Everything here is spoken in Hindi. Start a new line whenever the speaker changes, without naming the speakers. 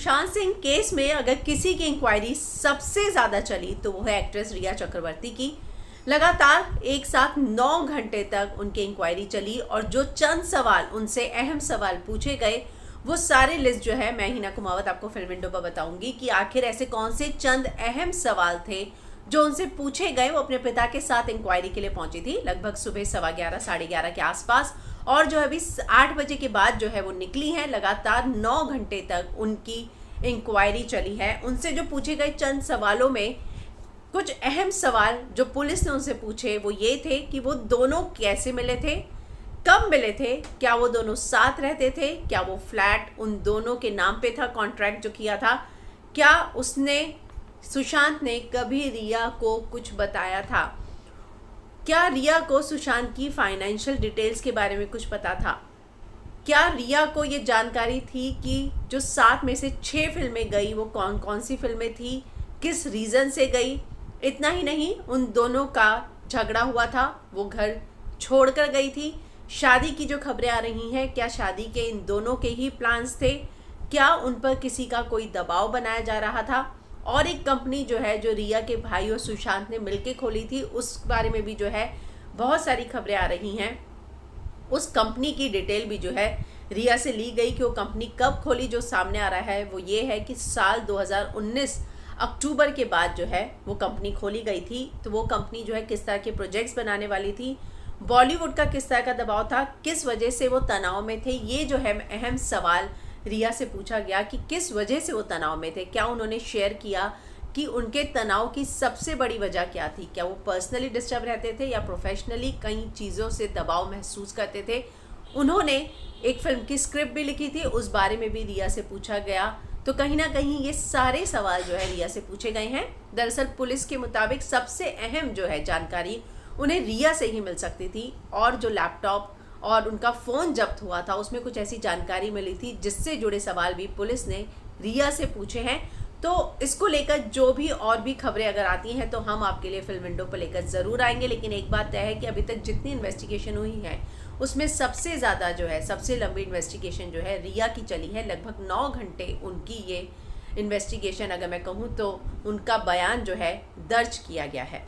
सुशांत सिंह केस में अगर किसी की इंक्वायरी सबसे ज्यादा चली तो वो है एक्ट्रेस रिया चक्रवर्ती की। लगातार एक साथ 9 घंटे तक उनकी इंक्वायरी चली और जो चंद सवाल उनसे अहम सवाल पूछे गए वो सारे लिस्ट जो है मैं हिना कुमावत आपको फिल्म विंडो पर बताऊंगी कि आखिर ऐसे कौन से चंद अहम सवाल थे जो उनसे पूछे गए। वो अपने पिता के साथ इंक्वायरी के लिए पहुंची थी लगभग सुबह 11:15 11:30 के आसपास और जो है अभी 8 बजे के बाद जो है वो निकली है। लगातार 9 घंटे तक उनकी इंक्वायरी चली है। उनसे जो पूछे गए चंद सवालों में कुछ अहम सवाल जो पुलिस ने उनसे पूछे वो ये थे कि वो दोनों कैसे मिले थे, कब मिले थे, क्या वो दोनों साथ रहते थे, क्या वो फ्लैट उन दोनों के नाम पे था, कॉन्ट्रैक्ट जो किया था, क्या उसने सुशांत ने कभी रिया को कुछ बताया था, क्या रिया को सुशांत की फाइनेंशियल डिटेल्स के बारे में कुछ पता था, क्या रिया को ये जानकारी थी कि जो 7 में से 6 फिल्में गई वो कौन कौन सी फिल्में थी, किस रीज़न से गई। इतना ही नहीं, उन दोनों का झगड़ा हुआ था, वो घर छोड़कर गई थी। शादी की जो खबरें आ रही हैं, क्या शादी के इन दोनों के ही प्लान्स थे, क्या उन पर किसी का कोई दबाव बनाया जा रहा था। और एक कंपनी जो है जो रिया के भाई और सुशांत ने मिलकर खोली थी उस बारे में भी जो है बहुत सारी खबरें आ रही हैं। उस कंपनी की डिटेल भी जो है रिया से ली गई कि वो कंपनी कब खोली। जो सामने आ रहा है वो ये है कि साल 2019 अक्टूबर के बाद जो है वो कंपनी खोली गई थी। तो वो कंपनी जो है किस तरह के प्रोजेक्ट्स बनाने वाली थी, बॉलीवुड का किस तरह का दबाव था, किस वजह से वो तनाव में थे, ये जो है अहम सवाल रिया से पूछा गया कि किस वजह से वो तनाव में थे। क्या उन्होंने शेयर किया कि उनके तनाव की सबसे बड़ी वजह क्या थी, क्या वो पर्सनली डिस्टर्ब रहते थे या प्रोफेशनली कई चीज़ों से दबाव महसूस करते थे। उन्होंने एक फिल्म की स्क्रिप्ट भी लिखी थी, उस बारे में भी रिया से पूछा गया। तो कहीं ना कहीं ये सारे सवाल जो है रिया से पूछे गए हैं। दरअसल पुलिस के मुताबिक सबसे अहम जो है जानकारी उन्हें रिया से ही मिल सकती थी और जो लैपटॉप और उनका फ़ोन जब्त हुआ था उसमें कुछ ऐसी जानकारी मिली थी जिससे जुड़े सवाल भी पुलिस ने रिया से पूछे हैं। तो इसको लेकर जो भी और भी खबरें अगर आती हैं तो हम आपके लिए फिल्म विंडो पर लेकर ज़रूर आएंगे। लेकिन एक बात तय है कि अभी तक जितनी इन्वेस्टिगेशन हुई है उसमें सबसे ज़्यादा जो है सबसे लंबी इन्वेस्टिगेशन जो है रिया की चली है। लगभग 9 घंटे उनकी ये इन्वेस्टिगेशन अगर मैं कहूँ तो उनका बयान जो है दर्ज किया गया है।